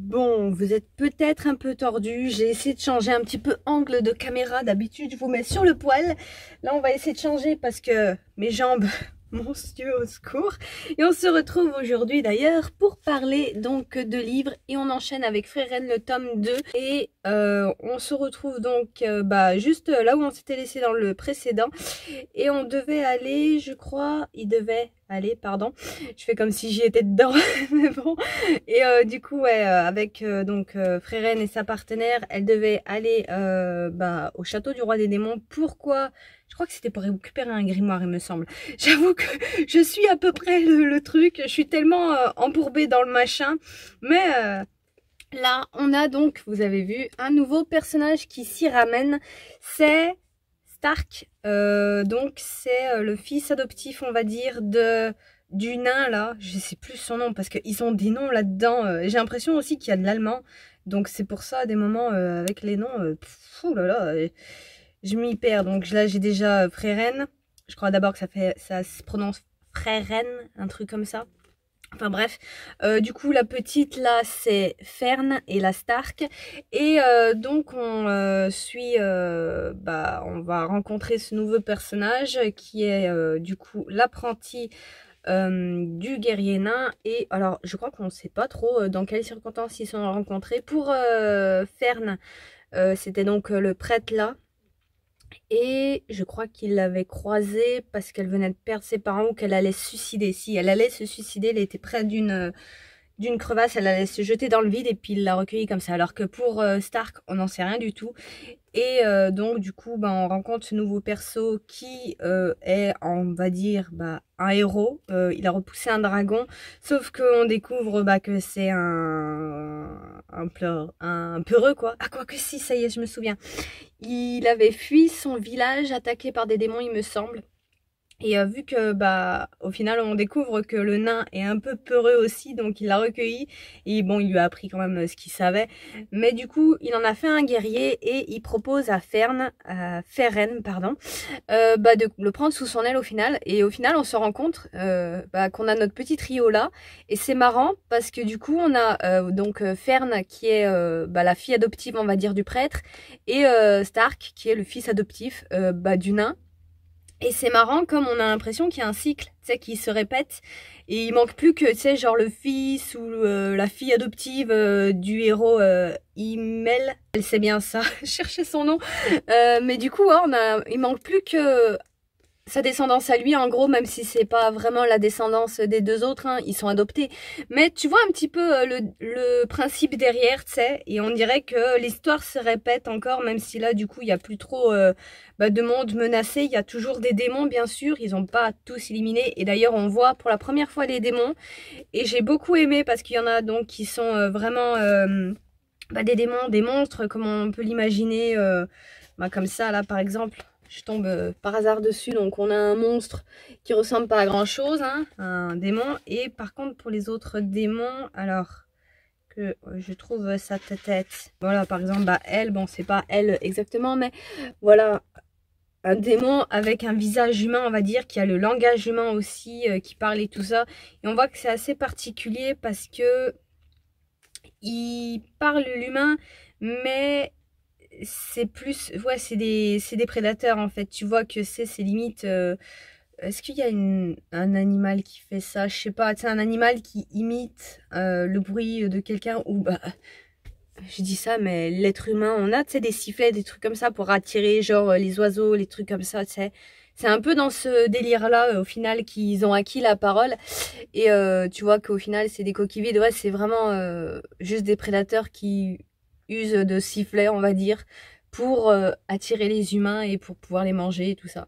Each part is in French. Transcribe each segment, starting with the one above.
Bon, vous êtes peut-être un peu tordu. J'ai essayé de changer un petit peu angle de caméra. D'habitude, je vous mets sur le poil. Là, on va essayer de changer parce que mes jambes, mon Dieu, au secours. Et on se retrouve aujourd'hui d'ailleurs pour parler donc de livres. Et on enchaîne avec Frieren, le tome 2. Et on se retrouve donc juste là où on s'était laissé dans le précédent. Et on devait aller, je crois, pardon, je fais comme si j'y étais dedans, mais bon. Et du coup, ouais, avec Frieren et sa partenaire, elle devait aller au château du roi des démons. Pourquoi? Je crois que c'était pour récupérer un grimoire, il me semble. J'avoue que je suis à peu près le truc, je suis tellement embourbée dans le machin, mais là, on a donc, vous avez vu, un nouveau personnage qui s'y ramène, c'est Stark, donc c'est le fils adoptif, on va dire, du nain là, je sais plus son nom parce qu'ils ont des noms là-dedans. J'ai l'impression aussi qu'il y a de l'allemand, donc c'est pour ça à des moments avec les noms, oh là là, je m'y perds. Donc là j'ai déjà Frieren, je crois d'abord que ça se prononce Frieren, un truc comme ça. Enfin bref, du coup la petite là c'est Fern et la Stark et donc on on va rencontrer ce nouveau personnage qui est du coup l'apprenti du guerrier nain. Et alors je crois qu'on ne sait pas trop dans quelles circonstances ils sont rencontrés. Pour Fern, c'était donc le prêtre là. Et je crois qu'il l'avait croisée parce qu'elle venait de perdre ses parents ou qu'elle allait se suicider. Si elle allait se suicider, elle était près d'une crevasse, elle allait se jeter dans le vide et puis il l'a recueillie comme ça. Alors que pour Stark, on n'en sait rien du tout. Et donc du coup, on rencontre ce nouveau perso qui est, on va dire, un héros. Il a repoussé un dragon, sauf qu'on découvre que c'est un peureux quoi. Ah quoi que si, ça y est, je me souviens. Il avait fui son village attaqué par des démons, il me semble. Et vu que au final on découvre que le nain est un peu peureux aussi, donc il l'a recueilli et bon il lui a appris quand même ce qu'il savait, mais du coup il en a fait un guerrier et il propose à Frieren de le prendre sous son aile au final. Et au final on se rend compte qu'on a notre petit trio là, et c'est marrant parce que du coup on a Fern qui est la fille adoptive on va dire du prêtre, et Stark qui est le fils adoptif du nain. Et c'est marrant comme on a l'impression qu'il y a un cycle, tu sais, qui se répète. Et il manque plus que, tu sais, genre le fils ou la fille adoptive du héros Imel. Elle sait bien ça, chercher son nom. Mais du coup, ouais, il manque plus que sa descendance à lui, en gros, même si c'est pas vraiment la descendance des deux autres, hein, ils sont adoptés. Mais tu vois un petit peu le principe derrière, tu sais, et on dirait que l'histoire se répète encore, même si là, du coup, il y a plus trop de monde menacé. Il y a toujours des démons, bien sûr, ils ont pas tous éliminés. Et d'ailleurs, on voit pour la première fois les démons. Et j'ai beaucoup aimé parce qu'il y en a donc qui sont vraiment des démons, des monstres, comme on peut l'imaginer, comme ça, là, par exemple. Je tombe par hasard dessus, donc on a un monstre qui ressemble pas à grand chose, hein, un démon. Et par contre pour les autres démons, alors que je trouve sa tête, voilà, par exemple elle, bon c'est pas elle exactement, mais voilà, un démon avec un visage humain on va dire, qui a le langage humain aussi, qui parle et tout ça. Et on voit que c'est assez particulier parce que il parle l'humain, mais c'est plus, ouais, c'est des prédateurs en fait. Tu vois que c'est limite. Est-ce qu'il y a un animal qui fait ça? Je sais pas, c'est un animal qui imite le bruit de quelqu'un, ou je dis ça, mais l'être humain, on a, tu sais, des sifflets, des trucs comme ça pour attirer, genre les oiseaux, les trucs comme ça, tu sais. C'est un peu dans ce délire-là, au final, qu'ils ont acquis la parole. Et tu vois qu'au final, c'est des coquilles vides. Ouais, c'est vraiment juste des prédateurs qui usent de sifflets, on va dire, pour attirer les humains et pour pouvoir les manger et tout ça.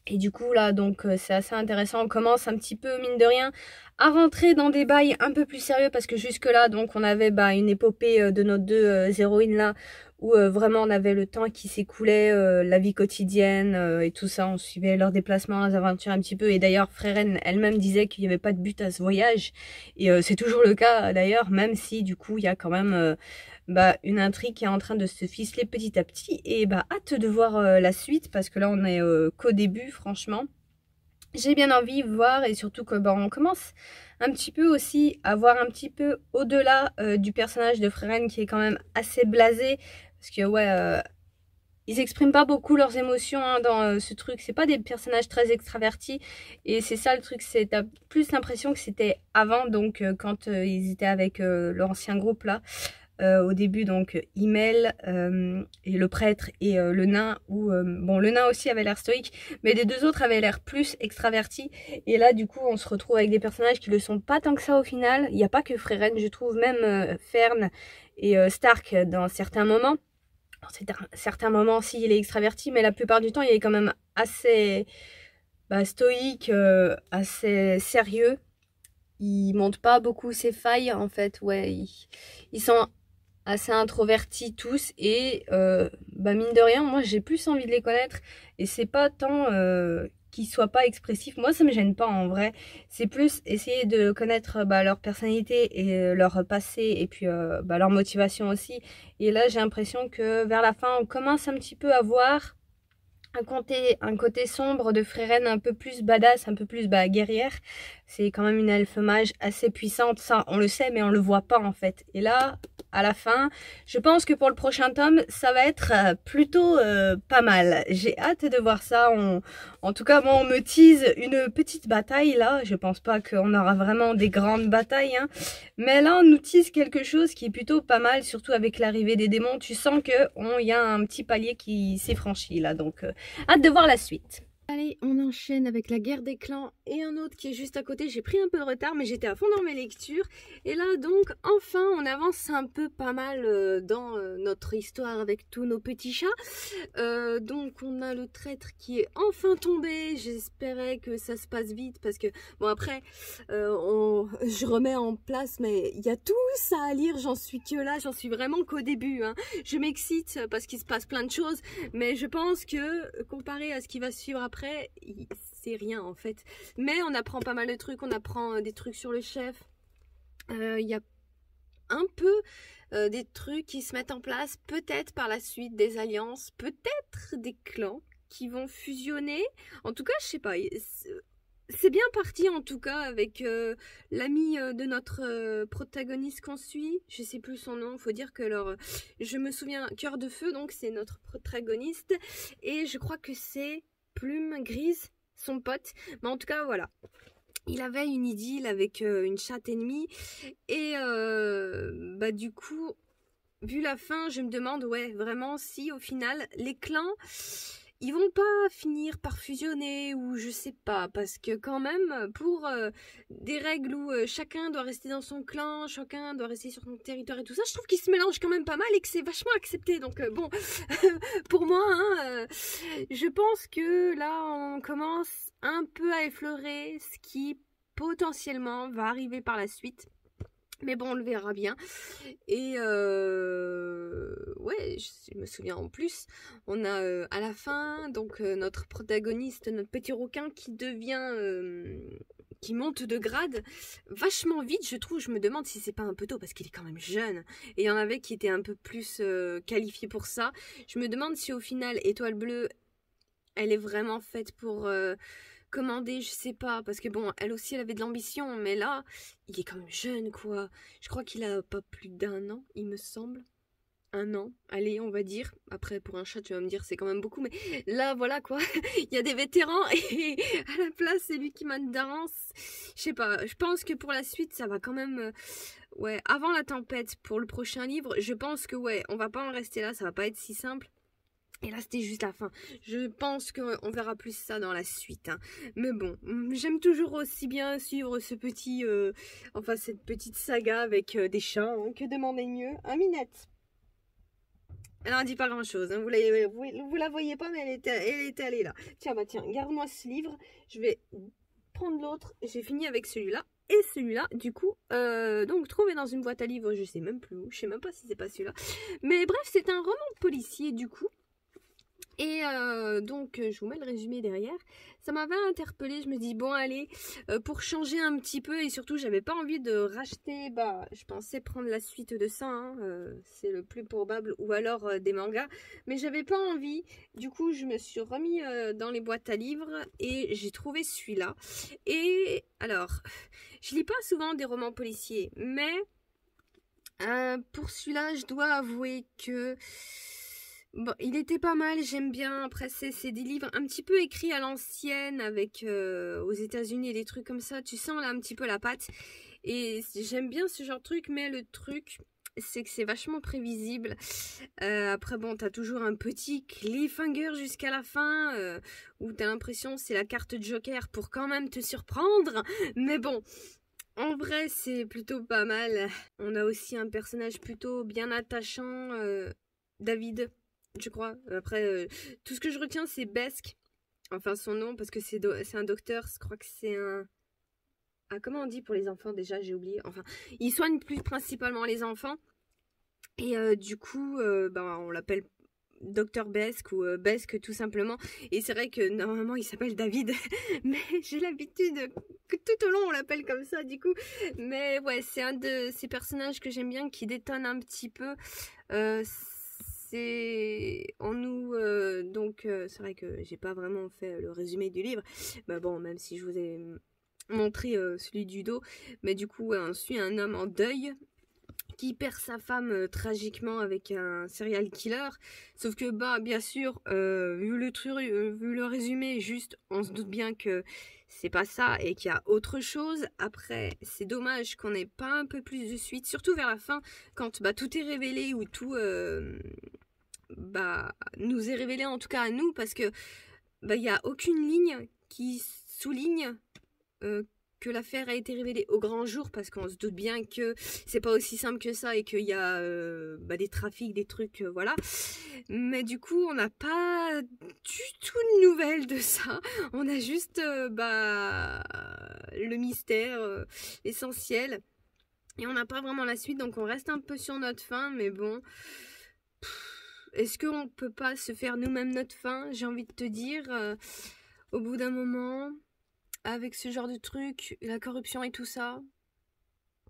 Et du coup là donc c'est assez intéressant, on commence un petit peu mine de rien à rentrer dans des bails un peu plus sérieux, parce que jusque là donc on avait une épopée de nos deux héroïnes là, où vraiment on avait le temps qui s'écoulait, la vie quotidienne et tout ça, on suivait leurs déplacements, leurs aventures un petit peu. Et d'ailleurs Frieren elle-même disait qu'il n'y avait pas de but à ce voyage, et c'est toujours le cas d'ailleurs, même si du coup il y a quand même une intrigue qui est en train de se ficeler petit à petit. Et hâte de voir la suite, parce que là on est qu'au début franchement. j'ai bien envie de voir, et surtout que on commence un petit peu aussi à voir un petit peu au-delà du personnage de Frieren qui est quand même assez blasé, parce que ouais, ils expriment pas beaucoup leurs émotions hein, dans ce truc, c'est pas des personnages très extravertis, et c'est ça le truc, c'est t'as plus l'impression que c'était avant, donc quand ils étaient avec l'ancien groupe là, au début, donc Himmel et le prêtre et le nain, où bon, le nain aussi avait l'air stoïque, mais les deux autres avaient l'air plus extravertis, et là du coup on se retrouve avec des personnages qui le sont pas tant que ça au final. Il n'y a pas que Frieren, je trouve, même Fern et Stark dans certains moments. Certains moments si il est extraverti, mais la plupart du temps il est quand même assez stoïque, assez sérieux. Il montre pas beaucoup ses failles en fait, ouais, ils sont assez introvertis tous, et mine de rien moi j'ai plus envie de les connaître, et c'est pas tant qu'ils soient pas expressifs, moi ça me gêne pas en vrai, c'est plus essayer de connaître leur personnalité et leur passé, et puis leur motivation aussi. Et là j'ai l'impression que vers la fin on commence un petit peu à voir un côté sombre de Frieren, un peu plus badass, un peu plus guerrière. C'est quand même une elfe mage assez puissante, ça on le sait, mais on le voit pas en fait. Et là, à la fin, je pense que pour le prochain tome, ça va être plutôt pas mal. J'ai hâte de voir ça. En tout cas, moi, on me tease une petite bataille là. Je pense pas qu'on aura vraiment des grandes batailles, hein. Mais là, on nous tease quelque chose qui est plutôt pas mal, surtout avec l'arrivée des démons. Tu sens qu'il y a un petit palier qui s'est franchi là, donc hâte de voir la suite. Allez, on enchaîne avec la guerre des clans et un autre qui est juste à côté. J'ai pris un peu de retard, mais j'étais à fond dans mes lectures. Et là, donc, enfin, on avance un peu pas mal dans notre histoire avec tous nos petits chats. Donc, on a le traître qui est enfin tombé. J'espérais que ça se passe vite parce que, bon, après, je remets en place, mais il y a tout ça à lire. J'en suis que là, j'en suis vraiment qu'au début, hein. Je m'excite parce qu'il se passe plein de choses, mais je pense que, comparé à ce qui va suivre après, c'est rien en fait, mais on apprend pas mal de trucs, on apprend des trucs sur le chef, il y a un peu des trucs qui se mettent en place, peut-être par la suite des alliances, peut-être des clans qui vont fusionner, en tout cas je sais pas, c'est bien parti en tout cas avec l'ami de notre protagoniste qu'on suit, je sais plus son nom, faut dire que je me souviens, Cœur de Feu, donc c'est notre protagoniste, et je crois que c'est Plume Grise, son pote, mais en tout cas voilà, il avait une idylle avec une chatte ennemie, et du coup, vu la fin, je me demande, ouais, vraiment si au final les clans ils vont pas finir par fusionner, ou je sais pas, parce que quand même pour des règles où chacun doit rester dans son clan, chacun doit rester sur son territoire et tout ça, je trouve qu'ils se mélangent quand même pas mal et que c'est vachement accepté, donc bon, pour moi, hein, je pense que là on commence un peu à effleurer ce qui potentiellement va arriver par la suite. Mais bon, on le verra bien. Et ouais, je me souviens en plus, on a à la fin, donc notre protagoniste, notre petit requin qui devient... qui monte de grade vachement vite, je trouve. Je me demande si c'est pas un peu tôt parce qu'il est quand même jeune. Et il y en avait qui étaient un peu plus qualifiés pour ça. Je me demande si au final, Étoile Bleue, elle est vraiment faite pour... commander, je sais pas, parce que bon, elle aussi elle avait de l'ambition, mais là, il est quand même jeune quoi. Je crois qu'il a pas plus d'1 an, il me semble. 1 an, allez, on va dire. Après, pour un chat, tu vas me dire, c'est quand même beaucoup, mais là, voilà quoi. Il y a des vétérans et à la place, c'est lui qui mène d'avance. Je sais pas, je pense que pour la suite, ça va quand même... ouais, avant la tempête, pour le prochain livre, je pense que ouais, on va pas en rester là, ça va pas être si simple. Et là, c'était juste la fin. Je pense qu'on verra plus ça dans la suite, hein. Mais bon, j'aime toujours aussi bien suivre ce petit... enfin, cette petite saga avec des chats, hein, que demander mieux. Hein, Minette? Elle n'en dit pas grand-chose, hein. Vous la voyez pas, mais elle était allée là. Tiens, tiens, garde-moi ce livre. Je vais prendre l'autre. J'ai fini avec celui-là. Et celui-là, du coup, donc trouvé dans une boîte à livres, je sais même plus où. Je sais même pas si c'est pas celui-là. Mais bref, c'est un roman policier, du coup. Et donc je vous mets le résumé derrière. Ça m'avait interpellée, je me dis bon allez, pour changer un petit peu et surtout j'avais pas envie de racheter, bah je pensais prendre la suite de ça, hein, c'est le plus probable, ou alors des mangas, mais j'avais pas envie, du coup je me suis remis dans les boîtes à livres et j'ai trouvé celui-là. Et alors, je lis pas souvent des romans policiers, mais pour celui-là je dois avouer que bon, il était pas mal, j'aime bien. Après, c'est des livres un petit peu écrits à l'ancienne, avec aux États-Unis et des trucs comme ça. Tu sens là un petit peu la patte. Et j'aime bien ce genre de truc, mais le truc, c'est que c'est vachement prévisible. Après, bon, t'as toujours un petit cliffhanger jusqu'à la fin, où t'as l'impression c'est la carte Joker pour quand même te surprendre. Mais bon, en vrai, c'est plutôt pas mal. On a aussi un personnage plutôt bien attachant, David, je crois. Après, tout ce que je retiens, c'est Besk. Enfin, son nom, parce que c'est un docteur. Je crois que c'est un... Ah, comment on dit pour les enfants déjà? J'ai oublié. Enfin, il soigne plus principalement les enfants. Et du coup, ben, on l'appelle Docteur Besk ou Besk tout simplement. Et c'est vrai que normalement il s'appelle David, mais j'ai l'habitude que tout au long on l'appelle comme ça du coup. Mais ouais, c'est un de ces personnages que j'aime bien, qui détonne un petit peu. C'est en nous, donc c'est vrai que j'ai pas vraiment fait le résumé du livre. Mais bon, même si je vous ai montré celui du dos, mais du coup on suit un homme en deuil qui perd sa femme tragiquement avec un serial killer. Sauf que bah bien sûr, vu le résumé, juste on se doute bien que c'est pas ça et qu'il y a autre chose. Après, c'est dommage qu'on n'ait pas un peu plus de suite, surtout vers la fin, quand bah, tout est révélé, ou tout bah, nous est révélé, en tout cas à nous, parce que bah, y a aucune ligne qui souligne que l'affaire a été révélée au grand jour, parce qu'on se doute bien que c'est pas aussi simple que ça et qu'il y a bah, des trafics, des trucs, voilà. Mais du coup, on n'a pas du tout de nouvelles de ça. On a juste bah, le mystère essentiel. Et on n'a pas vraiment la suite, donc on reste un peu sur notre fin, mais bon... Est-ce qu'on peut pas se faire nous-mêmes notre fin? J'ai envie de te dire, au bout d'un moment, avec ce genre de truc, la corruption et tout ça,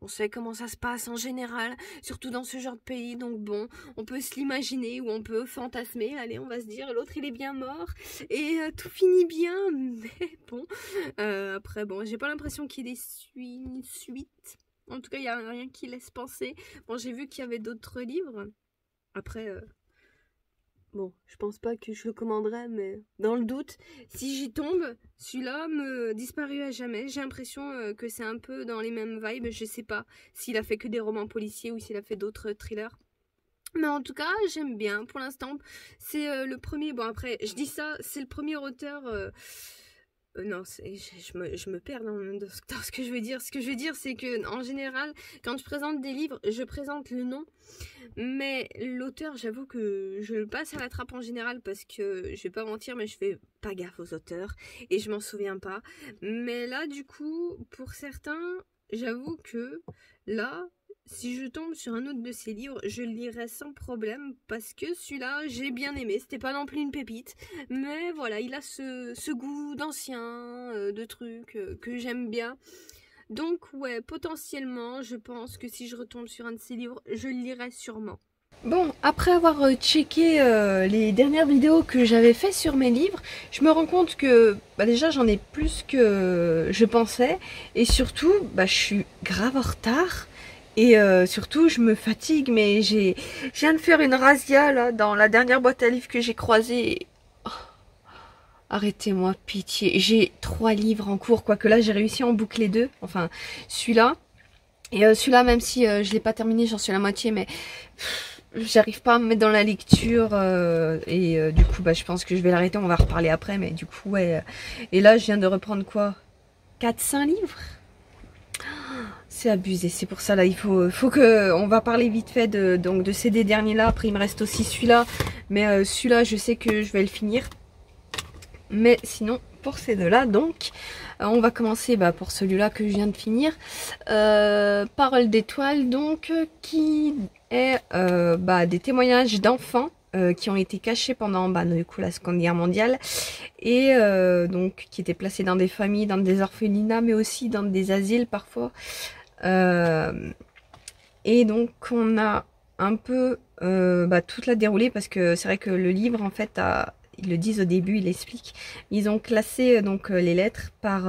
on sait comment ça se passe en général, surtout dans ce genre de pays, donc bon, on peut se l'imaginer ou on peut fantasmer, allez, on va se dire, l'autre il est bien mort, et tout finit bien, mais bon, après bon, j'ai pas l'impression qu'il y ait des suites, en tout cas il n'y a rien qui laisse penser. Bon, j'ai vu qu'il y avait d'autres livres, après... Bon, je pense pas que je le commanderais, mais dans le doute, si j'y tombe, celui-là me disparut à jamais. J'ai l'impression que c'est un peu dans les mêmes vibes. Je sais pas s'il a fait que des romans policiers ou s'il a fait d'autres thrillers. Mais en tout cas, j'aime bien. Pour l'instant, c'est le premier... Bon, après, je dis ça, c'est le premier auteur... non, je me perds dans ce que je veux dire. Ce que je veux dire, c'est que en général, quand je présente des livres, je présente le nom. Mais l'auteur, j'avoue que je le passe à la trappe en général, parce que je vais pas mentir, mais je fais pas gaffe aux auteurs et je m'en souviens pas. Mais là, du coup, pour certains, j'avoue que là, si je tombe sur un autre de ses livres, je le lirai sans problème, parce que celui-là, j'ai bien aimé. C'était pas non plus une pépite, mais voilà, il a ce goût d'ancien, de trucs que j'aime bien. Donc ouais, potentiellement, je pense que si je retombe sur un de ces livres, je le lirai sûrement. Bon, après avoir checké les dernières vidéos que j'avais fait sur mes livres, je me rends compte que bah déjà j'en ai plus que je pensais, et surtout bah, je suis grave en retard. Et surtout je me fatigue, mais je viens de faire une razzia là dans la dernière boîte à livres que j'ai croisée. Arrêtez-moi, pitié. J'ai 3 livres en cours, quoique là j'ai réussi à en boucler 2. Enfin, celui-là. Et celui-là, même si je l'ai pas terminé, j'en suis à la moitié, mais j'arrive pas à me mettre dans la lecture. Du coup, bah, je pense que je vais l'arrêter, on va reparler après. Mais du coup, ouais. Et là, je viens de reprendre quoi, 4-5 livres? C'est abusé, c'est pour ça là, il faut que... On va parler vite fait donc de ces deux derniers là. Après, il me reste aussi celui-là. Mais celui-là, je sais que je vais le finir. Mais sinon, pour ces deux-là, donc, on va commencer pour celui-là que je viens de finir. Parole d'étoile, donc, qui est des témoignages d'enfants qui ont été cachés pendant du coup, la Seconde Guerre mondiale et donc qui étaient placés dans des familles, dans des orphelinats, mais aussi dans des asiles parfois. Et donc on a un peu toute la déroulée parce que c'est vrai que le livre en fait ils le disent au début, ils l'expliquent. Ils ont classé donc les lettres par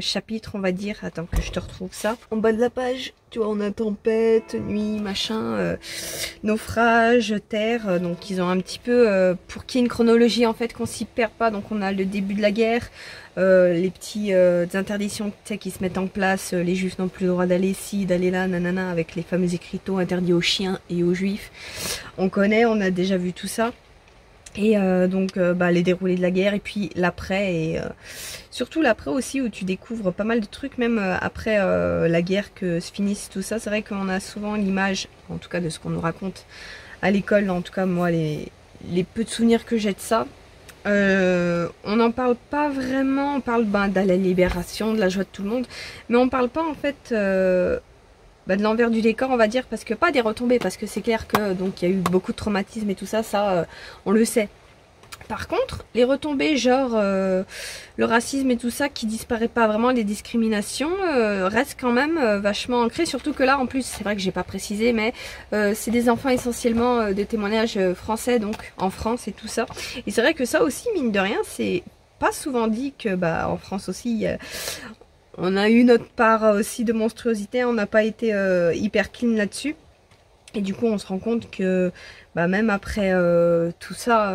chapitre, on va dire. Attends que je te retrouve ça. En bas de la page, tu vois, on a tempête, nuit, machin, naufrage, terre. Donc ils ont un petit peu, pour qu'il y ait une chronologie en fait, qu'on s'y perd pas. Donc on a le début de la guerre, les petits interdictions qui se mettent en place. Les juifs n'ont plus le droit d'aller ici, d'aller là, nanana, avec les fameux écriteaux interdits aux chiens et aux juifs. On connaît, on a déjà vu tout ça. Et donc les déroulés de la guerre et puis l'après et surtout l'après aussi où tu découvres pas mal de trucs même après la guerre que se finisse tout ça. C'est vrai qu'on a souvent l'image, en tout cas de ce qu'on nous raconte à l'école, en tout cas moi les peu de souvenirs que j'ai de ça. On n'en parle pas vraiment, on parle de la libération, de la joie de tout le monde, mais on parle pas en fait de l'envers du décor on va dire, parce que pas des retombées, parce que c'est clair que donc il y a eu beaucoup de traumatisme et tout ça, on le sait. Par contre les retombées genre le racisme et tout ça qui disparaît pas vraiment, les discriminations restent quand même vachement ancrées, surtout que là en plus c'est vrai que j'ai pas précisé mais c'est des enfants essentiellement de témoignages français, donc en France et tout ça, et c'est vrai que ça aussi mine de rien c'est pas souvent dit que en France aussi on a eu notre part aussi de monstruosité, on n'a pas été hyper clean là-dessus. Et du coup, on se rend compte que même après tout ça,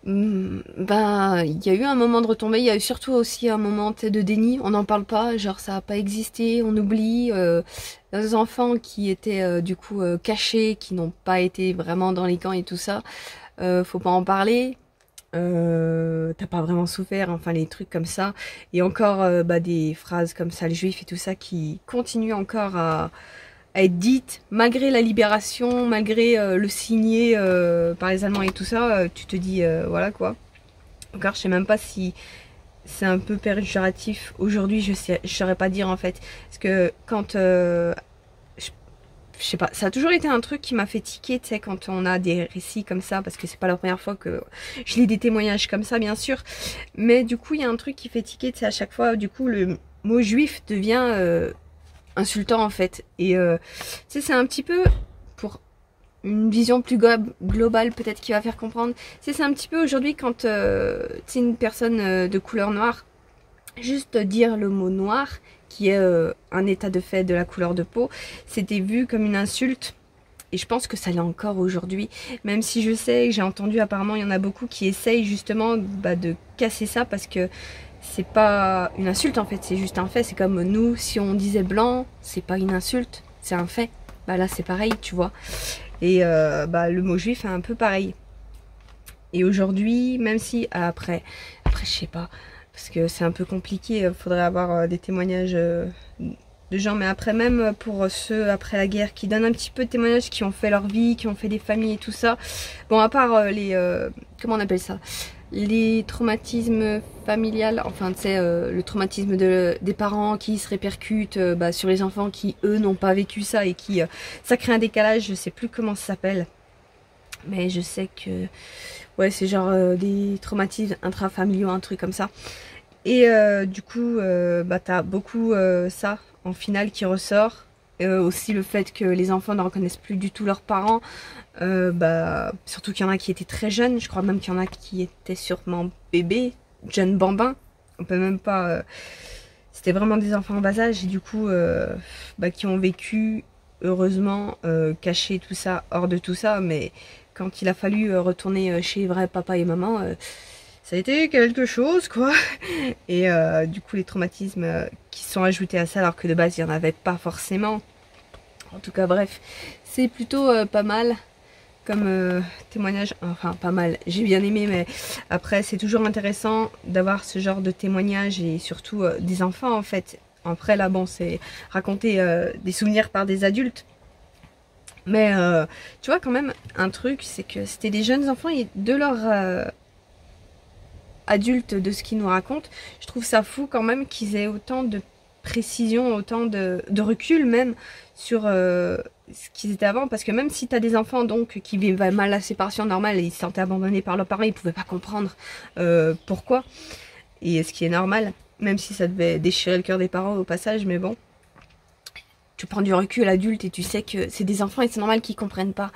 il y a eu un moment de retombée, il y a eu surtout aussi un moment de déni, on n'en parle pas, genre ça n'a pas existé, on oublie. Les enfants qui étaient du coup cachés, qui n'ont pas été vraiment dans les camps et tout ça, faut pas en parler. T'as pas vraiment souffert, enfin les trucs comme ça, et encore des phrases comme ça, le juif et tout ça qui continuent encore à être dites malgré la libération, malgré le signé par les Allemands et tout ça. Tu te dis voilà quoi. Encore je sais même pas si c'est un peu péjoratif aujourd'hui, je saurais pas dire en fait, parce que quand je sais pas, ça a toujours été un truc qui m'a fait tiquer, tu sais, quand on a des récits comme ça, parce que c'est pas la première fois que je lis des témoignages comme ça, bien sûr, mais du coup, il y a un truc qui fait tiquer, tu sais, à chaque fois, du coup, le mot juif devient insultant, en fait, et tu sais, c'est un petit peu, pour une vision plus globale, peut-être, qui va faire comprendre, c'est un petit peu aujourd'hui, quand tu es une personne de couleur noire, juste dire le mot noir, qui est un état de fait de la couleur de peau, c'était vu comme une insulte. Et je pense que ça l'est encore aujourd'hui. Même si je sais que j'ai entendu apparemment il y en a beaucoup qui essayent justement de casser ça, parce que c'est pas une insulte en fait, c'est juste un fait. C'est comme nous, si on disait blanc, c'est pas une insulte, c'est un fait. Là c'est pareil, tu vois. Et le mot juif est un peu pareil. Et aujourd'hui, même si après je sais pas, parce que c'est un peu compliqué, il faudrait avoir des témoignages de gens, mais après même pour ceux après la guerre qui donnent un petit peu de témoignages, qui ont fait leur vie, qui ont fait des familles et tout ça, bon à part les, comment on appelle ça, les traumatismes familiales, enfin tu sais, le traumatisme des parents qui se répercute sur les enfants qui eux n'ont pas vécu ça et qui, ça crée un décalage, je sais plus comment ça s'appelle, mais je sais que ouais, c'est genre des traumatismes intrafamiliaux, un truc comme ça. Et du coup, t'as beaucoup ça en finale qui ressort. Aussi le fait que les enfants ne reconnaissent plus du tout leurs parents. Surtout qu'il y en a qui étaient très jeunes. Je crois même qu'il y en a qui étaient sûrement bébés, jeunes bambins. On peut même pas... C'était vraiment des enfants en bas âge et du coup, qui ont vécu, heureusement, caché tout ça, hors de tout ça. Mais quand il a fallu retourner chez vrai papa et maman, ça a été quelque chose quoi. Et du coup les traumatismes qui sont ajoutés à ça, alors que de base il n'y en avait pas forcément. En tout cas bref, c'est plutôt pas mal comme témoignage, enfin pas mal, j'ai bien aimé, mais après c'est toujours intéressant d'avoir ce genre de témoignage, et surtout des enfants en fait. Après là bon, c'est raconter des souvenirs par des adultes. Mais tu vois quand même un truc, c'est que c'était des jeunes enfants et de leur adultes, de ce qu'ils nous racontent, je trouve ça fou quand même qu'ils aient autant de précision, autant de recul même sur ce qu'ils étaient avant, parce que même si tu as des enfants donc qui vivent mal la séparation normale et ils se sentaient abandonnés par leurs parents, ils pouvaient pas comprendre pourquoi, et ce qui est normal, même si ça devait déchirer le cœur des parents au passage, mais bon, tu prends du recul adulte et tu sais que c'est des enfants et c'est normal qu'ils comprennent pas.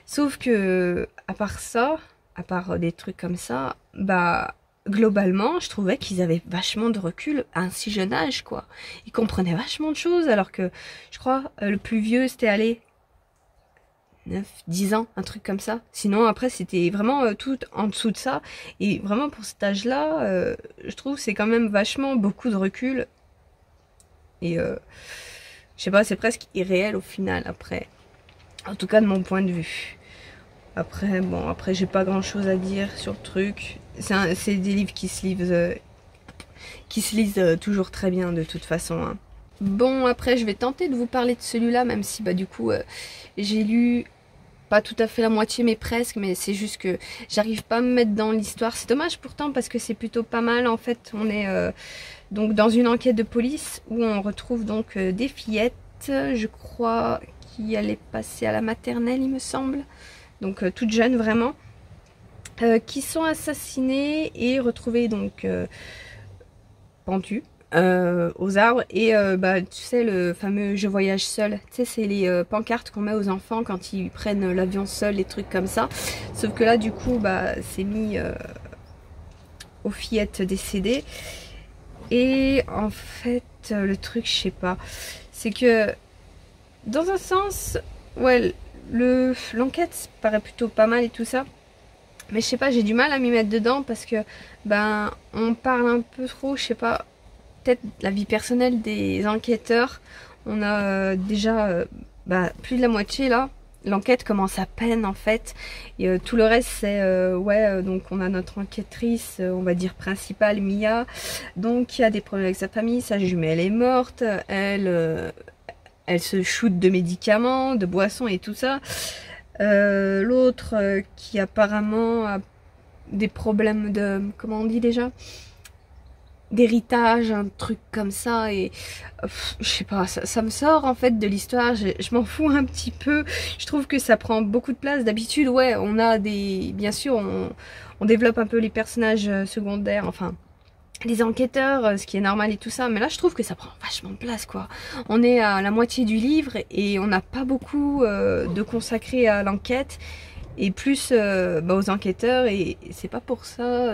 Sauf que à part ça, à part des trucs comme ça, bah globalement, je trouvais qu'ils avaient vachement de recul à un si jeune âge, quoi. Ils comprenaient vachement de choses, alors que, je crois, le plus vieux, c'était allé 9, 10 ans, un truc comme ça. Sinon, après, c'était vraiment tout en dessous de ça. Et vraiment, pour cet âge-là, je trouve que c'est quand même vachement beaucoup de recul. Et, je sais pas, c'est presque irréel au final, après. En tout cas, de mon point de vue. Après, bon, après j'ai pas grand chose à dire sur le truc. C'est des livres qui se lisent toujours très bien de toute façon. Hein. Bon, après je vais tenter de vous parler de celui-là, même si bah du coup j'ai lu pas tout à fait la moitié, mais presque. Mais c'est juste que j'arrive pas à me mettre dans l'histoire. C'est dommage pourtant parce que c'est plutôt pas mal. En fait, on est donc dans une enquête de police où on retrouve donc des fillettes, je crois, qui allaient passer à la maternelle, il me semble. Donc toutes jeunes vraiment, qui sont assassinées et retrouvées donc pendues aux arbres. Et bah tu sais, le fameux je voyage seul, tu sais, c'est les pancartes qu'on met aux enfants quand ils prennent l'avion seul, les trucs comme ça. Sauf que là du coup bah c'est mis aux fillettes décédées. Et en fait le truc, je sais pas, c'est que dans un sens, ouais, l'enquête paraît plutôt pas mal et tout ça, mais je sais pas, j'ai du mal à m'y mettre dedans parce que ben on parle un peu trop, je sais pas, peut-être la vie personnelle des enquêteurs. On a déjà bah, plus de la moitié là. L'enquête commence à peine en fait, et tout le reste c'est ouais, donc on a notre enquêtrice, on va dire principale, Mia, donc qui a des problèmes avec sa famille, sa jumelle est morte, elle se shoot de médicaments, de boissons et tout ça. L'autre qui apparemment a des problèmes de, comment on dit déjà, d'héritage, un truc comme ça. Et je sais pas, ça me sort en fait de l'histoire. Je m'en fous un petit peu. Je trouve que ça prend beaucoup de place. D'habitude, ouais, on a des, bien sûr, on développe un peu les personnages secondaires, enfin les enquêteurs, ce qui est normal et tout ça, mais là je trouve que ça prend vachement de place, quoi. On est à la moitié du livre et on n'a pas beaucoup de consacré à l'enquête et plus bah, aux enquêteurs, et c'est pas pour ça.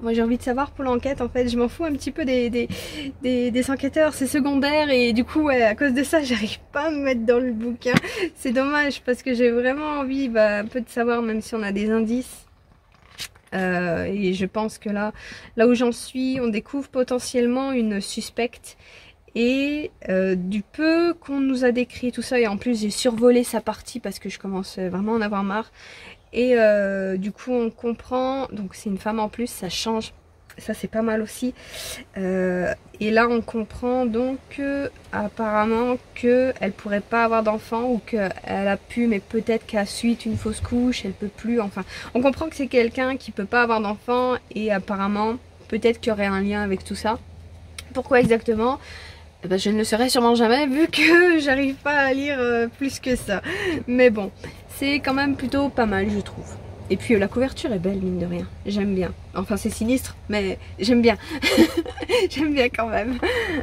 Moi j'ai envie de savoir pour l'enquête, en fait, je m'en fous un petit peu des enquêteurs, c'est secondaire, et du coup ouais, à cause de ça j'arrive pas à me mettre dans le bouquin. C'est dommage parce que j'ai vraiment envie bah, un peu de savoir, même si on a des indices. Et je pense que là où j'en suis, on découvre potentiellement une suspecte, et du peu qu'on nous a décrit tout ça, et en plus j'ai survolé sa partie parce que je commence vraiment à en avoir marre, et du coup on comprend, donc c'est une femme en plus, ça change, ça c'est pas mal aussi. Et là on comprend donc apparemment qu'elle pourrait pas avoir d'enfant, ou qu'elle a pu, mais peut-être qu'à suite une fausse couche elle peut plus, enfin on comprend que c'est quelqu'un qui peut pas avoir d'enfant, et apparemment peut-être qu'il y aurait un lien avec tout ça. Pourquoi exactement? Eh ben, je ne le saurai sûrement jamais, vu que j'arrive pas à lire plus que ça. Mais bon, c'est quand même plutôt pas mal, je trouve. Et puis la couverture est belle, mine de rien. J'aime bien. Enfin, c'est sinistre, mais j'aime bien. J'aime bien quand même.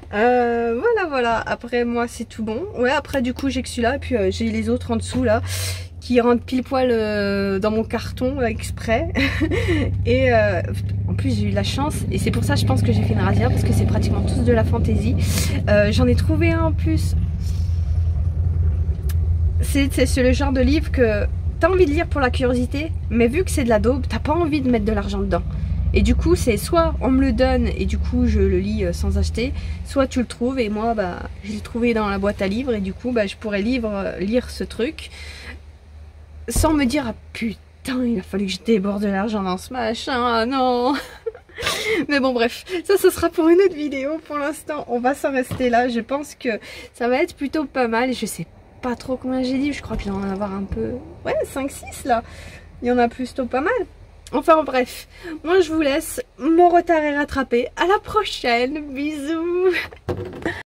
Voilà. Après, moi, c'est tout bon. Ouais, après, du coup, j'ai que celui-là. Et puis, j'ai les autres en dessous, là, qui rentrent pile poil dans mon carton exprès. Et en plus, j'ai eu la chance. Et c'est pour ça, je pense que j'ai fait une razzia, parce que c'est pratiquement tous de la fantaisie. J'en ai trouvé un en plus. C'est le genre de livre que t'as envie de lire pour la curiosité, mais vu que c'est de la daube, t'as pas envie de mettre de l'argent dedans. Et du coup, c'est soit on me le donne et du coup je le lis sans acheter, soit tu le trouves, et moi bah je l'ai trouvé dans la boîte à livres, et du coup bah je pourrais lire ce truc sans me dire ah putain, il a fallu que je déborde de l'argent dans ce machin, ah non. Mais bon bref, ça ce sera pour une autre vidéo. Pour l'instant on va s'en rester là. Je pense que ça va être plutôt pas mal. Je sais pas trop combien j'ai dit, je crois que je dois en avoir un peu, ouais, 5-6 là, il y en a plutôt pas mal. Enfin bref, moi je vous laisse, mon retard est rattrapé, à la prochaine, bisous.